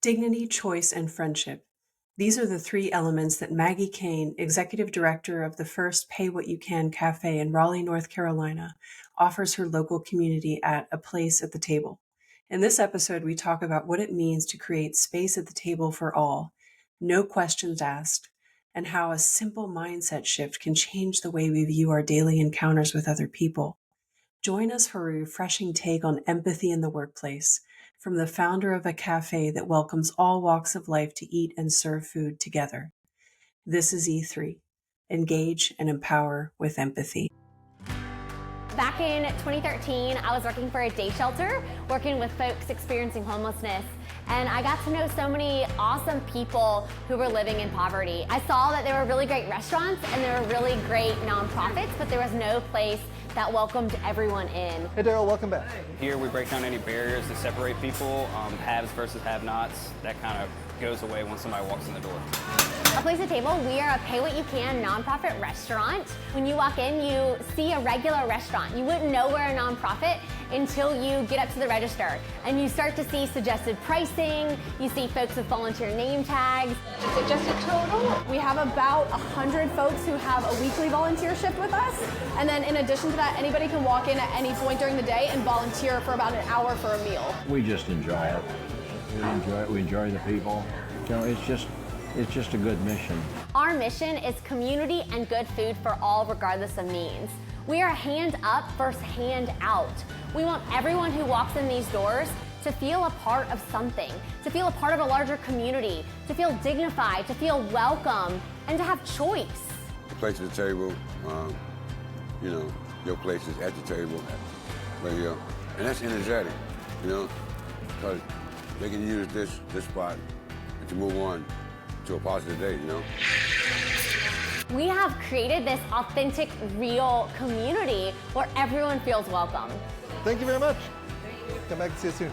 Dignity, choice, and friendship. These are the three elements that Maggie Kane, executive director of the first Pay What You Can café in Raleigh, North Carolina, offers her local community at A Place at the Table. In this episode, we talk about what it means to create space at the table for all, no questions asked, and how a simple mindset shift can change the way we view our daily encounters with other people. Join us for a refreshing take on empathy in the workplace from the founder of a cafe that welcomes all walks of life to eat and serve food together. This is E3. Engage and empower with empathy. Back in 2013, I was working for a day shelter, working with folks experiencing homelessness, and I got to know so many awesome people who were living in poverty. I saw that there were really great restaurants and there were really great nonprofits, but there was no place that welcomed everyone in. Hey Daryl, welcome back. Here we break down any barriers that separate people, haves versus have-nots. That kind of goes away when somebody walks in the door. A Place at the Table, we are a pay what you can nonprofit restaurant. When you walk in, you see a regular restaurant. You wouldn't know we're a nonprofit until you get up to the register and you start to see suggested pricing, you see folks with volunteer name tags. Suggested total? We have about 100 folks who have a weekly volunteer shift with us. And then in addition to that, anybody can walk in at any point during the day and volunteer for about an hour for a meal. We just enjoy it. We enjoy the people. You know, it's just a good mission. Our mission is community and good food for all, regardless of means. We are hand up versus hand out. We want everyone who walks in these doors to feel a part of something, to feel a part of a larger community, to feel dignified, to feel welcome, and to have choice. The place at the table, your place is at the table, and that's energetic, because they can use this spot to move on to a positive day, We have created this authentic, real community where everyone feels welcome. Thank you very much. Come back and see you soon.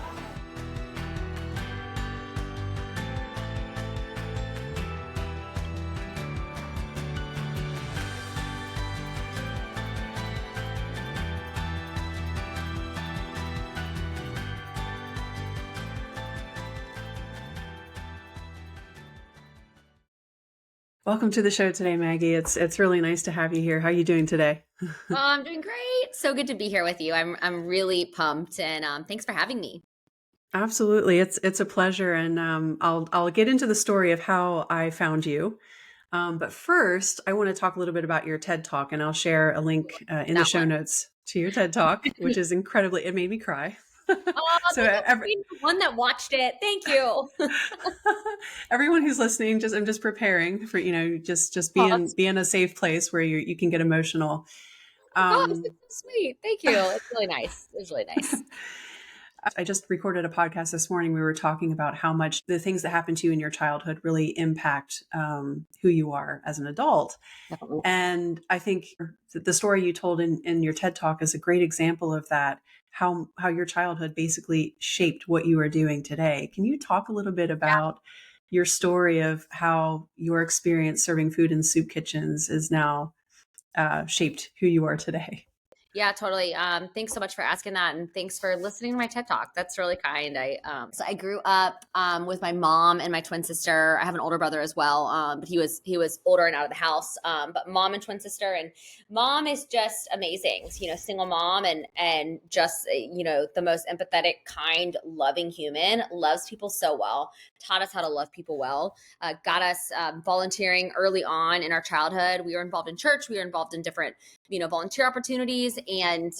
Welcome to the show today, Maggie. It's really nice to have you here. How are you doing today? I'm doing great. So good to be here with you. I'm really pumped, and thanks for having me. Absolutely. It's a pleasure. And I'll get into the story of how I found you. But first, I want to talk a little bit about your TED Talk, and I'll share a link in the show notes to your TED Talk, which is incredibly, it made me cry. So the one that watched it. Thank you. Everyone who's listening, I'm just preparing for, just be in a safe place where you can get emotional. It's so sweet. Thank you. It's really nice. It was really nice. I just recorded a podcast this morning. We were talking about how much the things that happened to you in your childhood really impact who you are as an adult. Definitely. And I think the story you told in your TED Talk is a great example of that, how your childhood basically shaped what you are doing today. Can you talk a little bit about your story of how your experience serving food in soup kitchens is now shaped who you are today? Yeah, totally. Thanks so much for asking that, and thanks for listening to my TED Talk. That's really kind. So I grew up with my mom and my twin sister. I have an older brother as well, but he was older and out of the house. But mom and twin sister, and mom is just amazing. Single mom and just the most empathetic, kind, loving human. Loves people so well. Taught us how to love people well. Got us volunteering early on in our childhood. We were involved in church. We were involved in different volunteer opportunities, and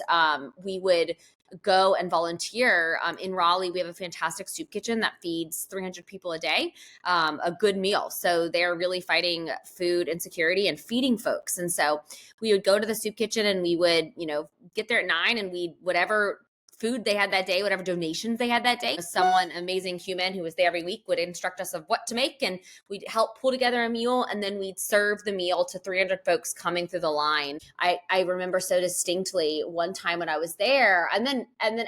we would go and volunteer in Raleigh. We have a fantastic soup kitchen that feeds 300 people a day, a good meal. So they're really fighting food insecurity and feeding folks. And so we would go to the soup kitchen, and we would, get there at 9, and whatever food they had that day, whatever donations they had that day, someone amazing human who was there every week would instruct us of what to make, and we'd help pull together a meal, and then we'd serve the meal to 300 folks coming through the line. I remember so distinctly one time when I was there, and then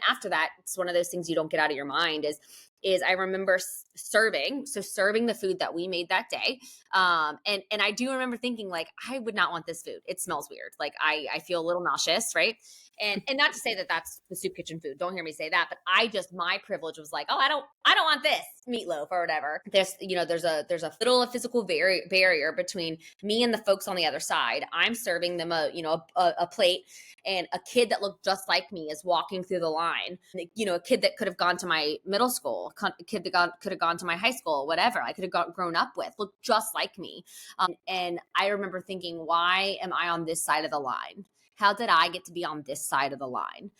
after that, it's one of those things you don't get out of your mind is I remember serving the food that we made that day. And I do remember thinking, like, I would not want this food. It smells weird. Like I feel a little nauseous, right? And not to say that that's the soup kitchen food. Don't hear me say that, but my privilege was like, oh, I don't want this meatloaf or whatever. There's a little physical barrier between me and the folks on the other side. I'm serving them a plate, and a kid that looked just like me is walking through the line. A kid that could have gone to my middle school, a kid that could have gone to my high school, whatever I could have grown up with, looked just like me. And I remember thinking, why am I on this side of the line? How did I get to be on this side of the line?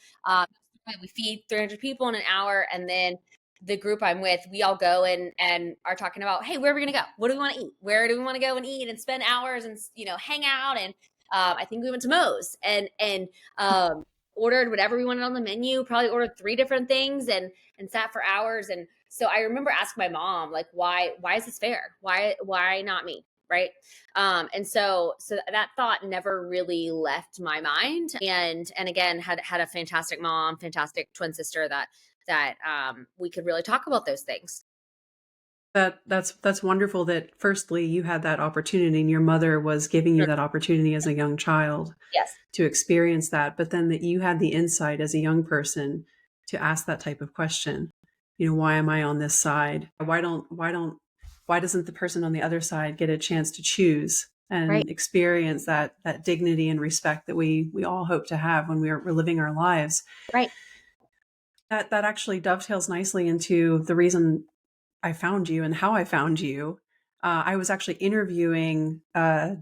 We feed 300 people in an hour, and then the group I'm with, we all go and are talking about, hey, where are we going to go? What do we want to eat? Where do we want to go and eat and spend hours and hang out? And I think we went to Moe's and ordered whatever we wanted on the menu. Probably ordered 3 different things and sat for hours. And so I remember asking my mom, like, why is this fair? Why not me? Right. And so that thought never really left my mind. And again, had a fantastic mom, fantastic twin sister that we could really talk about those things. That's wonderful that firstly you had that opportunity and your mother was giving you that opportunity as a young child. Yes. To experience that, but then that you had the insight as a young person to ask that type of question. Why am I on this side? Why doesn't the person on the other side get a chance to choose and experience that dignity and respect that we all hope to have when we're living our lives? Right. That actually dovetails nicely into the reason I found you and how I found you. I was actually interviewing a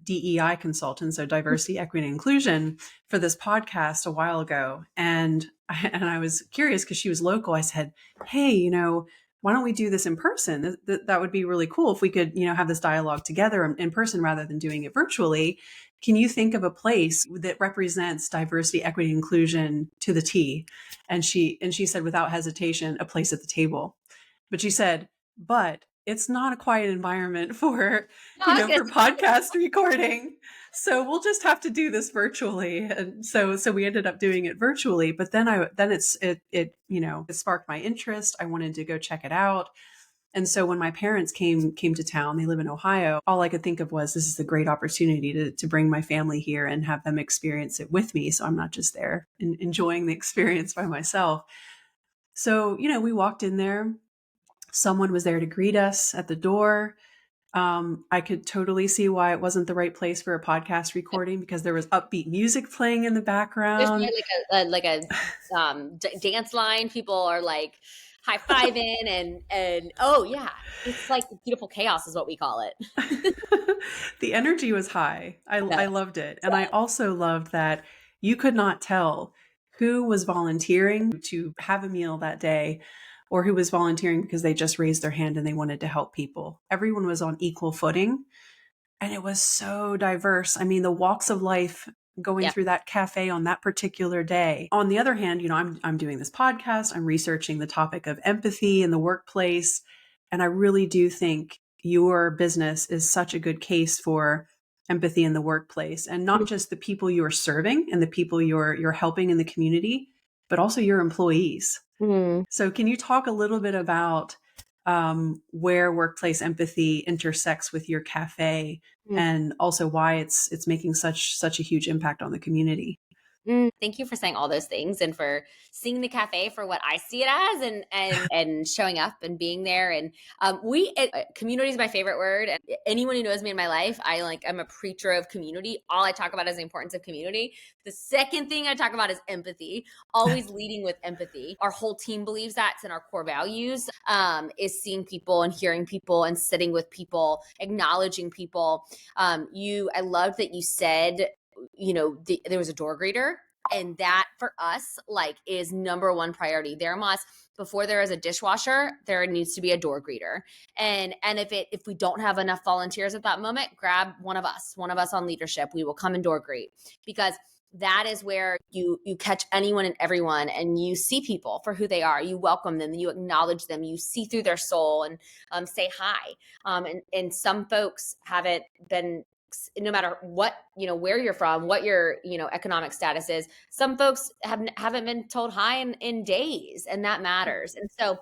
DEI consultant, so diversity, equity, and inclusion, for this podcast a while ago. And I was curious because she was local. I said, hey, why don't we do this in person? That would be really cool if we could, have this dialogue together in person rather than doing it virtually. Can you think of a place that represents diversity, equity, inclusion to the T? And she said, without hesitation, a place at the table. But she said, but it's not a quiet environment for, for podcast recording. So we'll just have to do this virtually. And so we ended up doing it virtually, but then it sparked my interest. I wanted to go check it out. And so when my parents came to town, they live in Ohio, all I could think of was, this is a great opportunity to bring my family here and have them experience it with me. So I'm not just there enjoying the experience by myself. So, we walked in there. Someone was there to greet us at the door. I could totally see why it wasn't the right place for a podcast recording because there was upbeat music playing in the background. There's like a dance line. People are like high-fiving and oh yeah, it's like beautiful chaos is what we call it. The energy was high. I loved it. And I also loved that you could not tell who was volunteering to have a meal that day or who was volunteering because they just raised their hand and they wanted to help people. Everyone was on equal footing. And it was so diverse. I mean, the walks of life going through that cafe on that particular day. On the other hand, I'm doing this podcast. I'm researching the topic of empathy in the workplace. And I really do think your business is such a good case for empathy in the workplace, and not just the people you are serving and the people you're helping in the community, but also your employees. Mm-hmm. So can you talk a little bit about where workplace empathy intersects with your cafe, and also why it's making such a huge impact on the community? Thank you for saying all those things and for seeing the cafe for what I see it as and showing up and being there. And community is my favorite word. And anyone who knows me in my life, I'm a preacher of community. All I talk about is the importance of community. The second thing I talk about is empathy, always leading with empathy. Our whole team believes that. It's in our core values, is seeing people and hearing people and sitting with people, acknowledging people. I love that you said, there was a door greeter, and that for us is number one priority. Before there is a dishwasher, there needs to be a door greeter. And if we don't have enough volunteers at that moment, grab one of us on leadership. We will come and door greet, because that is where you catch anyone and everyone, and you see people for who they are. You welcome them, you acknowledge them, you see through their soul and say hi. And some folks haven't been, no matter what, where you're from, what your, economic status is. Some folks haven't been told hi in days, and that matters. And so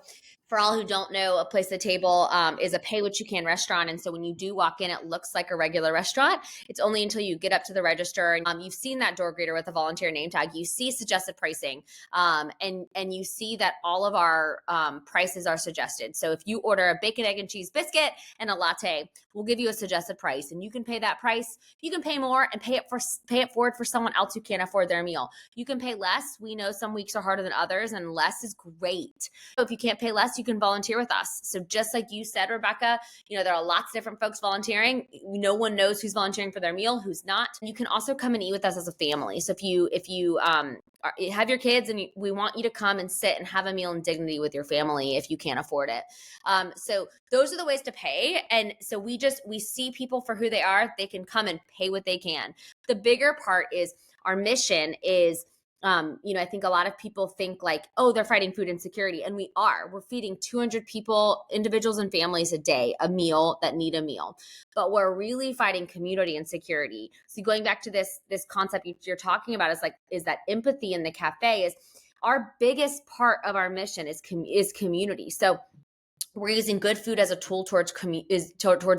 For all who don't know, a place at the table is a pay what you can restaurant. And so when you do walk in, it looks like a regular restaurant. It's only until you get up to the register and you've seen that door greeter with the volunteer name tag. You see suggested pricing, and you see that all of our prices are suggested. So if you order a bacon, egg, and cheese biscuit and a latte, we'll give you a suggested price, and you can pay that price. You can pay more and pay it forward for someone else who can't afford their meal. You can pay less. We know some weeks are harder than others, and less is great. So if you can't pay less, you can volunteer with us. So just like you said, Rebecca, there are lots of different folks volunteering. No one knows who's volunteering for their meal, who's not. You can also come and eat with us as a family. So if you have your kids and we want you to come and sit and have a meal in dignity with your family if you can't afford it. So those are the ways to pay. And so we see people for who they are. They can come and pay what they can. The bigger part is our mission is, I think a lot of people think like, oh, they're fighting food insecurity. And we're feeding 200 people, individuals and families a day, a meal that need a meal. But we're really fighting community insecurity. So going back to this concept you're talking about is that empathy in the cafe is our biggest part of our mission is community. So we're using good food as a tool towards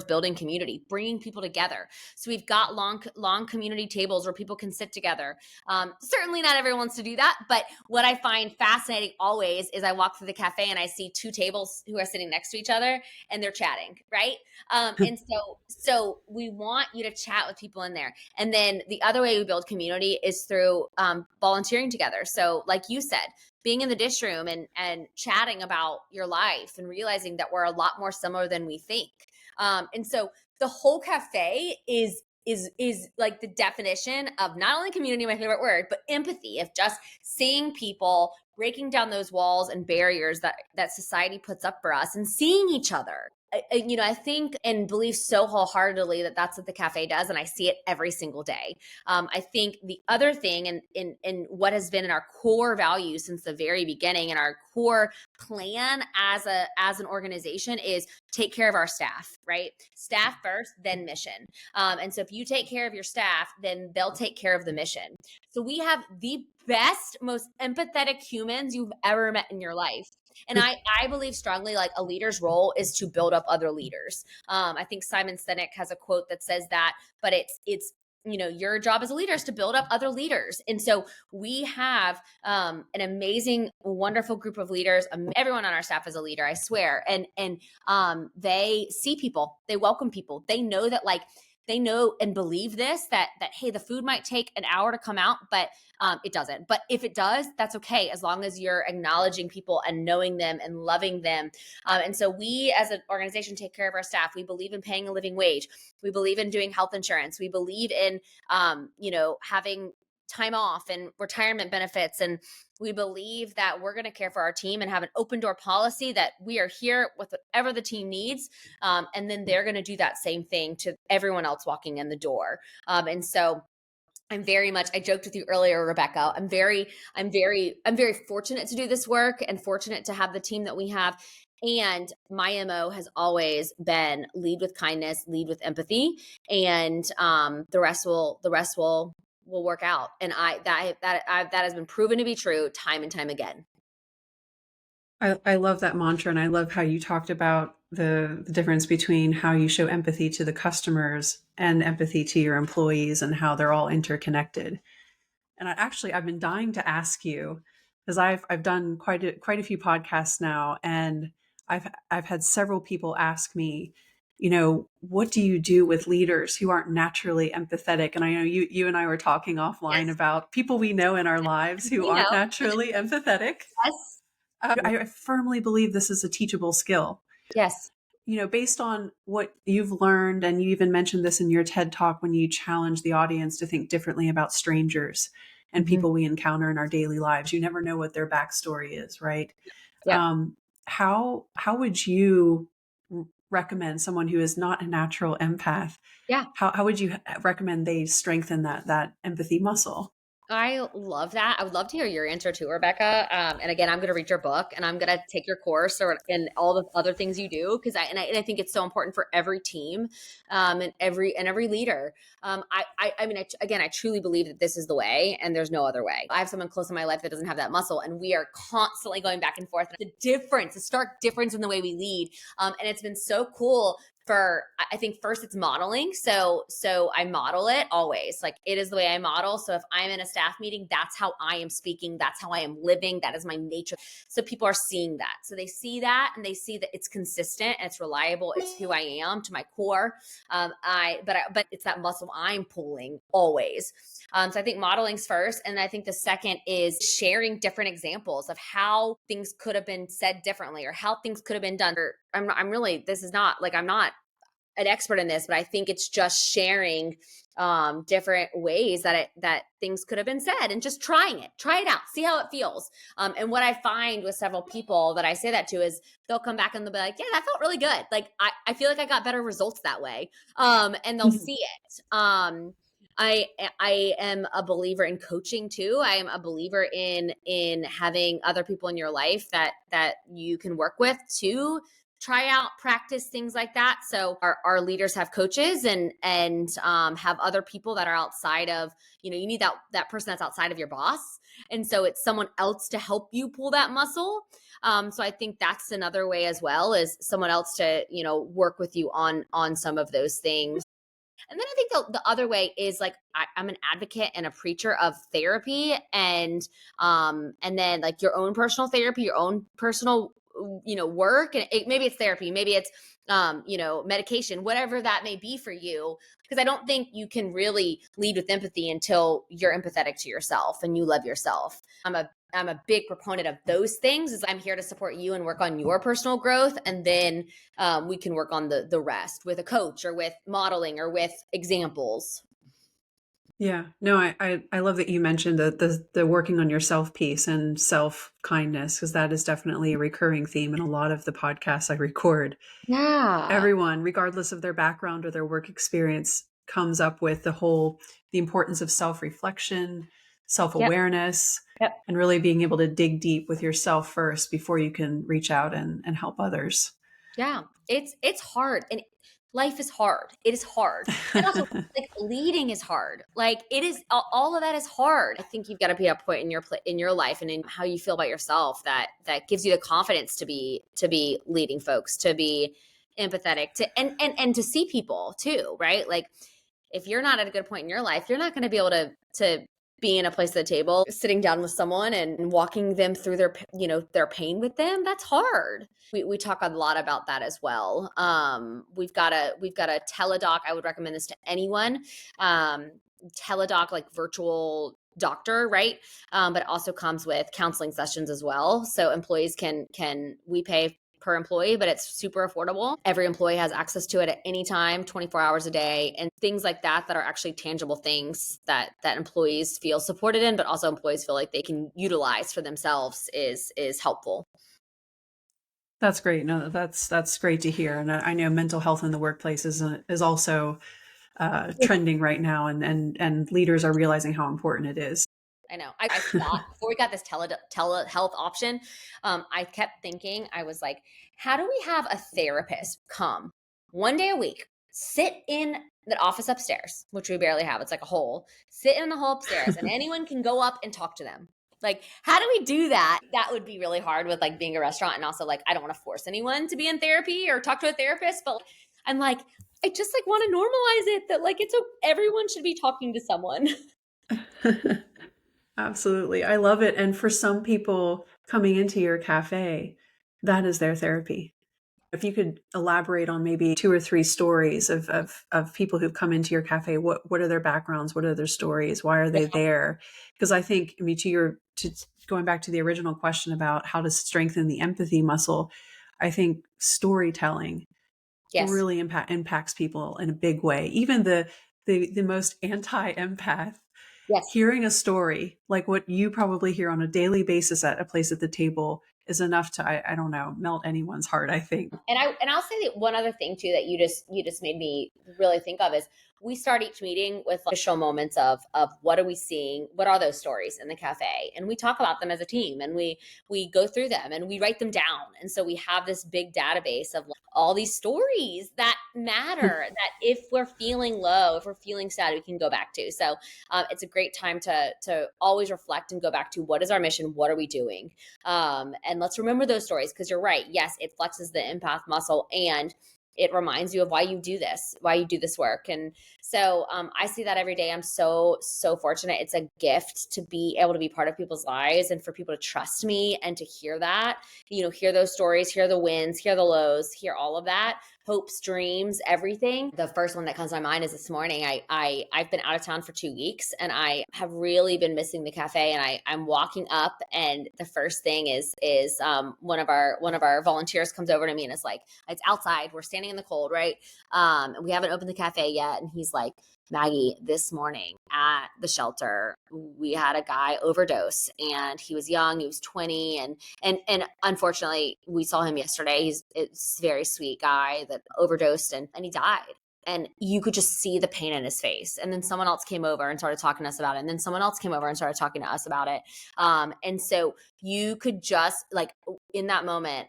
building community, bringing people together. So we've got long community tables where people can sit together. Certainly not everyone wants to do that, but what I find fascinating always is I walk through the cafe and I see two tables who are sitting next to each other and they're chatting, right? And so we want you to chat with people in there. And then the other way we build community is through volunteering together. So like you said, being in the dish room and chatting about your life and realizing that we're a lot more similar than we think. And so the whole cafe is like the definition of not only community, my favorite word, but empathy, of just seeing people, breaking down those walls and barriers that society puts up for us and seeing each other. I think and believe so wholeheartedly that that's what the cafe does. And I see it every single day. I think the other thing and what has been in our core values since the very beginning and our core plan as an organization is take care of our staff, right? Staff first, then mission. And so if you take care of your staff, then they'll take care of the mission. So we have the best, most empathetic humans you've ever met in your life. And I believe strongly like a leader's role is to build up other leaders. I think Simon Sinek has a quote that says that, but it's your job as a leader is to build up other leaders. And so we have an amazing, wonderful group of leaders. Everyone on our staff is a leader, I swear. And they see people, they welcome people. They know that they know and believe this, that, hey, the food might take an hour to come out, but it doesn't. But if it does, that's okay, as long as you're acknowledging people and knowing them and loving them. And so we as an organization take care of our staff. We believe in paying a living wage. We believe in doing health insurance. We believe in, having time off and retirement benefits. And we believe that we're going to care for our team and have an open door policy that we are here with whatever the team needs. And then they're going to do that same thing to everyone else walking in the door. And so I joked with you earlier, Rebecca, I'm very fortunate to do this work and fortunate to have the team that we have. And my MO has always been lead with kindness, lead with empathy, and the rest will work out. And that has been proven to be true time and time again. I love that mantra, and I love how you talked about the difference between how you show empathy to the customers and empathy to your employees and how they're all interconnected. And I've been dying to ask you, because I've done quite a few podcasts now, and I've had several people ask me, what do you do with leaders who aren't naturally empathetic? And I know you and I were talking offline about people we know in our lives who aren't naturally empathetic. Yes. I firmly believe this is a teachable skill. Yes. Based on what you've learned, and you even mentioned this in your TED Talk when you challenge the audience to think differently about strangers and people we encounter in our daily lives. You never know what their backstory is, right? Yeah. How would you recommend someone who is not a natural empath? Yeah. How would you recommend they strengthen that empathy muscle? I love that. I would love to hear your answer too, Rebecca. And again, I'm going to read your book and I'm going to take your course and all the other things you do because I think it's so important for every team, and every leader. Again, I truly believe that this is the way and there's no other way. I have someone close in my life that doesn't have that muscle, and we are constantly going back and forth. The stark difference in the way we lead, and it's been so cool. I think first it's modeling. So I model it always. Like, it is the way I model. So if I'm in a staff meeting, that's how I am speaking. That's how I am living. That is my nature. So people are seeing that. So they see that and they see that it's consistent and it's reliable. It's who I am to my core. But it's that muscle I'm pulling always. So I think modeling's first. And I think the second is sharing different examples of how things could have been said differently or how things could have been done. Or I'm not an expert in this, but I think it's just sharing different ways that things could have been said and just try it out, see how it feels. And what I find with several people that I say that to is they'll come back and they'll be like, yeah, that felt really good. Like, I feel like I got better results that way. And they'll see it. I am a believer in coaching too. I am a believer in having other people in your life that you can work with to try out, practice things like that. So our leaders have coaches and have other people that are outside of, you need that person that's outside of your boss. And so it's someone else to help you pull that muscle. So I think that's another way as well, is someone else to, work with you on some of those things. And then I think the other way is like, I'm an advocate and a preacher of therapy and then like your own personal therapy, your own personal work, and maybe it's therapy, maybe it's medication, whatever that may be for you, because I don't think you can really lead with empathy until you're empathetic to yourself and you love yourself. I'm a big proponent of those things. Is I'm here to support you and work on your personal growth, and then we can work on the rest with a coach or with modeling or with examples. Yeah, no, I love that you mentioned the working on yourself piece and self-kindness, because that is definitely a recurring theme in a lot of the podcasts I record. Yeah. Everyone, regardless of their background or their work experience, comes up with the importance of self-reflection, self-awareness, Yep. and really being able to dig deep with yourself first before you can reach out and help others. Yeah, it's hard, and life is hard. It is hard, and also like leading is hard. Like, it is all of that is hard. I think you've got to be at a point in your life and in how you feel about yourself that gives you the confidence to be leading folks, to be empathetic, to and to see people too, right? Like, if you're not at a good point in your life, you're not going to be able to be in a place at the table, sitting down with someone and walking them through their pain with them. That's hard. We talk a lot about that as well. We've got a teledoc. I would recommend this to anyone. Teledoc, like virtual doctor, right? But it also comes with counseling sessions as well. So employees we pay per employee, but it's super affordable. Every employee has access to it at any time, 24 hours a day, and things like that are actually tangible things that employees feel supported in, but also employees feel like they can utilize for themselves is helpful. That's great. No, that's great to hear. And I know mental health in the workplace is also trending right now, and leaders are realizing how important it is. I know. I thought before we got this telehealth option, I kept thinking, I was like, how do we have a therapist come one day a week, sit in the office upstairs, which we barely have. It's like a hole, sit in the hole upstairs, and anyone can go up and talk to them. Like, how do we do that? That would be really hard with like being a restaurant. And also, like, I don't want to force anyone to be in therapy or talk to a therapist, but I'm like, I just like want to normalize it that like everyone should be talking to someone. Absolutely. I love it. And for some people coming into your cafe, that is their therapy. If you could elaborate on maybe 2 or 3 stories of people who've come into your cafe, what are their backgrounds? What are their stories? Why are they there? Because I think, I mean, going back to the original question about how to strengthen the empathy muscle, I think storytelling really impacts people in a big way. Even the most anti-empath, hearing a story like what you probably hear on a daily basis at a place at the table is enough to, I don't know, melt anyone's heart, I think. And I'll say that one other thing too that you just made me really think of is we start each meeting with initial moments of what are we seeing, what are those stories in the cafe, and we talk about them as a team, and we go through them and we write them down, and so we have this big database of all these stories that matter, that if we're feeling low, if we're feeling sad, we can go back to. So it's a great time to always reflect and go back to what is our mission, what are we doing, and let's remember those stories, because you're right, yes, it flexes the empath muscle, and it reminds you of why you do this work. And so I see that every day. I'm so fortunate. It's a gift to be able to be part of people's lives and for people to trust me and to hear that, hear those stories, hear the wins, hear the lows, hear all of that, hopes, dreams, everything. The first one that comes to my mind is this morning. I've been out of town for 2 weeks, and I have really been missing the cafe, and I'm walking up, and the first thing is one of our volunteers comes over to me and is like, it's outside, we're standing in the cold, right? We haven't opened the cafe yet, and he's like, Maggie, this morning at the shelter, we had a guy overdose, and he was young, he was 20, and unfortunately we saw him yesterday. He's a very sweet guy that overdosed and he died. And you could just see the pain in his face. And then someone else came over and started talking to us about it. And then someone else came over and started talking to us about it. And so you could just, like, in that moment,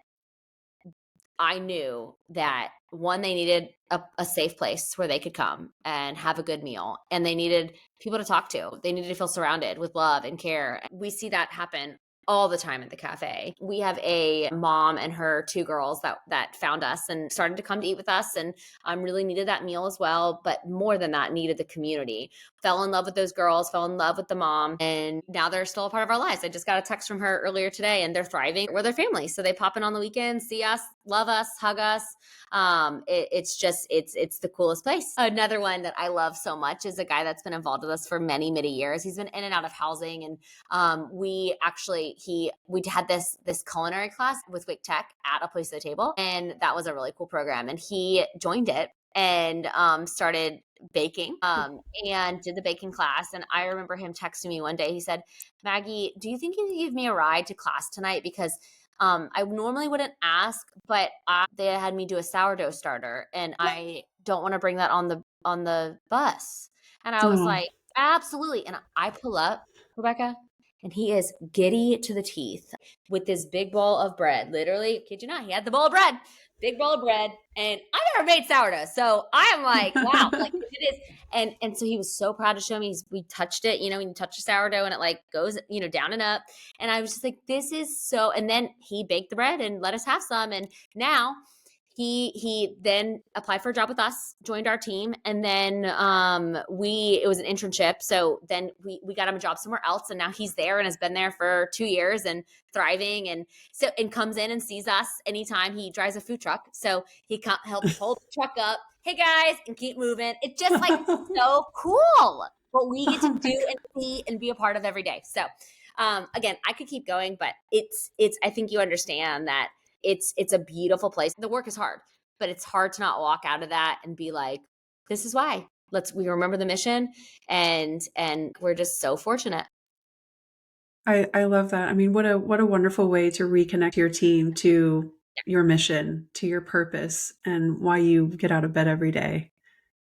I knew that, one, they needed a safe place where they could come and have a good meal, and they needed people to talk to. They needed to feel surrounded with love and care. We see that happen all the time at the cafe. We have a mom and her 2 girls that found us and started to come to eat with us, and really needed that meal as well. But more than that, needed the community. Fell in love with those girls, fell in love with the mom, and now they're still a part of our lives. I just got a text from her earlier today, and they're thriving. We're their family. So they pop in on the weekends, see us, love us, hug us. It's the coolest place. Another one that I love so much is a guy that's been involved with us for many, many years. He's been in and out of housing, and we had this culinary class with Wake Tech at A Place at the Table, and that was a really cool program. And he joined it and started baking and did the baking class. And I remember him texting me one day. He said, Maggie, do you think you can give me a ride to class tonight? Because I normally wouldn't ask, but they had me do a sourdough starter, and I don't want to bring that on the bus. And I was like, absolutely. And I pull up, Rebecca, and he is giddy to the teeth with this big bowl of bread. Literally, kid you not, he had the bowl of bread, big bowl of bread. And I never made sourdough. So I am like, wow, like it is. And so he was so proud to show me. We touched it, when you touch the sourdough and it like goes, down and up. And I was just like, this is so, and then he baked the bread and let us have some. And now he then applied for a job with us, joined our team, and then it was an internship. So then we got him a job somewhere else, and now he's there and has been there for 2 years and thriving, and comes in and sees us anytime. He drives a food truck, so he helps hold the truck up. Hey guys, and keep moving. It's just like so cool what we get to do and see and be a part of every day. So again, I could keep going, but it's I think you understand that it's a beautiful place. The work is hard, but it's hard to not walk out of that and be like, this is why. We remember the mission, and we're just so fortunate. I love that. I mean, what a wonderful way to reconnect your team to your mission, to your purpose, and why you get out of bed every day.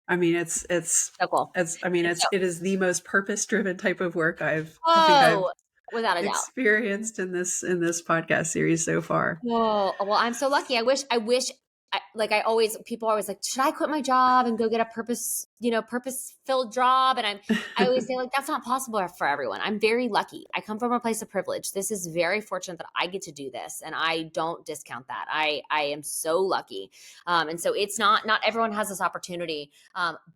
I mean, it's so cool. It is the most purpose-driven type of work I think I've without a doubt experienced in this podcast series so far. Oh, well, I'm so lucky. I wish people are always like, should I quit my job and go get a purpose-filled job? And I always say, like, that's not possible for everyone. I'm very lucky. I come from a place of privilege. This is very fortunate that I get to do this, and I don't discount that. I am so lucky. And so it's not everyone has this opportunity.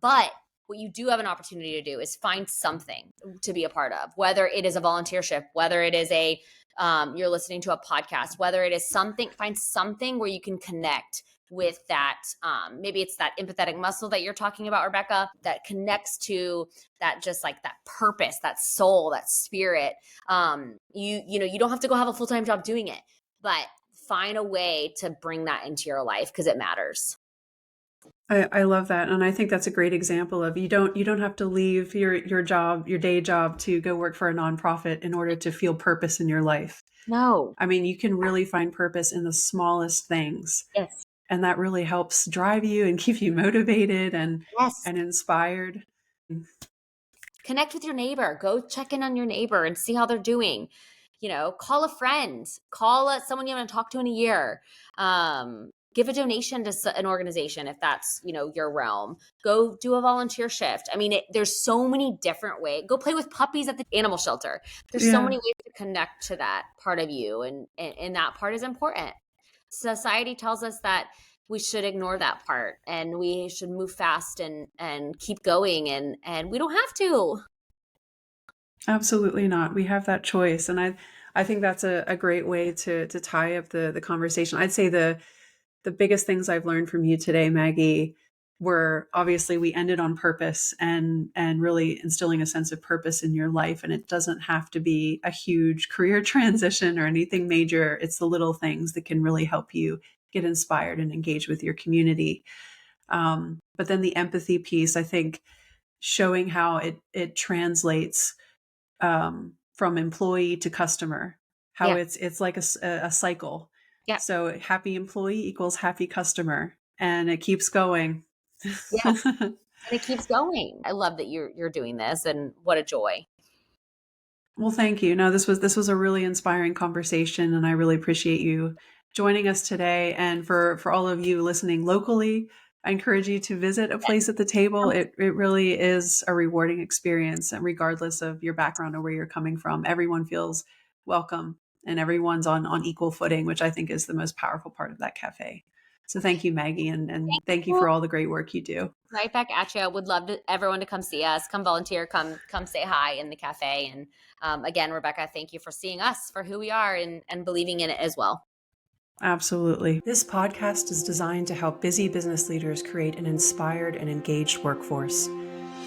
But what you do have an opportunity to do is find something to be a part of, whether it is a volunteership, whether it is you're listening to a podcast, whether it is find something where you can connect with that. Maybe it's that empathetic muscle that you're talking about, Rebecca, that connects to that, just like that purpose, that soul, that spirit. You don't have to go have a full-time job doing it, but find a way to bring that into your life because it matters. I love that. And I think that's a great example of you don't have to leave your job, your day job, to go work for a nonprofit in order to feel purpose in your life. No. I mean, you can really find purpose in the smallest things. Yes. And that really helps drive you and keep you motivated and Yes. inspired. Connect with your neighbor. Go check in on your neighbor and see how they're doing. Call a friend, call someone you haven't talked to in a year. Give a donation to an organization if that's, your realm. Go do a volunteer shift. I mean, there's so many different ways. Go play with puppies at the animal shelter. There's so many ways to connect to that part of you, and that part is important. Society tells us that we should ignore that part and we should move fast and keep going, and we don't have to. Absolutely not. We have that choice. And I think that's a great way to tie up the conversation. I'd say the biggest things I've learned from you today, Maggie, were obviously we ended on purpose and really instilling a sense of purpose in your life. And it doesn't have to be a huge career transition or anything major. It's the little things that can really help you get inspired and engage with your community. But then the empathy piece, I think, showing how it translates from employee to customer, how it's like a cycle. Yeah. So happy employee equals happy customer, and it keeps going. Yeah. And it keeps going. I love that you're doing this, and what a joy. Well, thank you. No, this was a really inspiring conversation, and I really appreciate you joining us today. And for all of you listening locally, I encourage you to visit A Place at the Table. It really is a rewarding experience, regardless of your background or where you're coming from. Everyone feels welcome and everyone's on equal footing, which I think is the most powerful part of that cafe. So thank you, Maggie, and thank you for all the great work you do. Right back at you. Would love everyone to come see us, come volunteer, come say hi in the cafe. And again, Rebecca, thank you for seeing us for who we are and believing in it as well. Absolutely. This podcast is designed to help busy business leaders create an inspired and engaged workforce.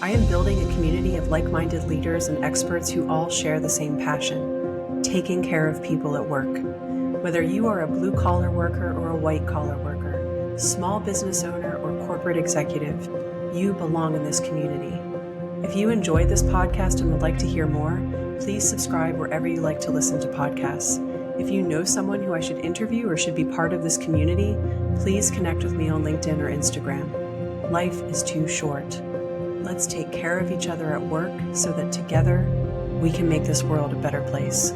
I am building a community of like-minded leaders and experts who all share the same passion, taking care of people at work. Whether you are a blue-collar worker or a white-collar worker, small business owner or corporate executive, you belong in this community. If you enjoyed this podcast and would like to hear more, please subscribe wherever you like to listen to podcasts. If you know someone who I should interview or should be part of this community, please connect with me on LinkedIn or Instagram. Life is too short. Let's take care of each other at work so that together we can make this world a better place.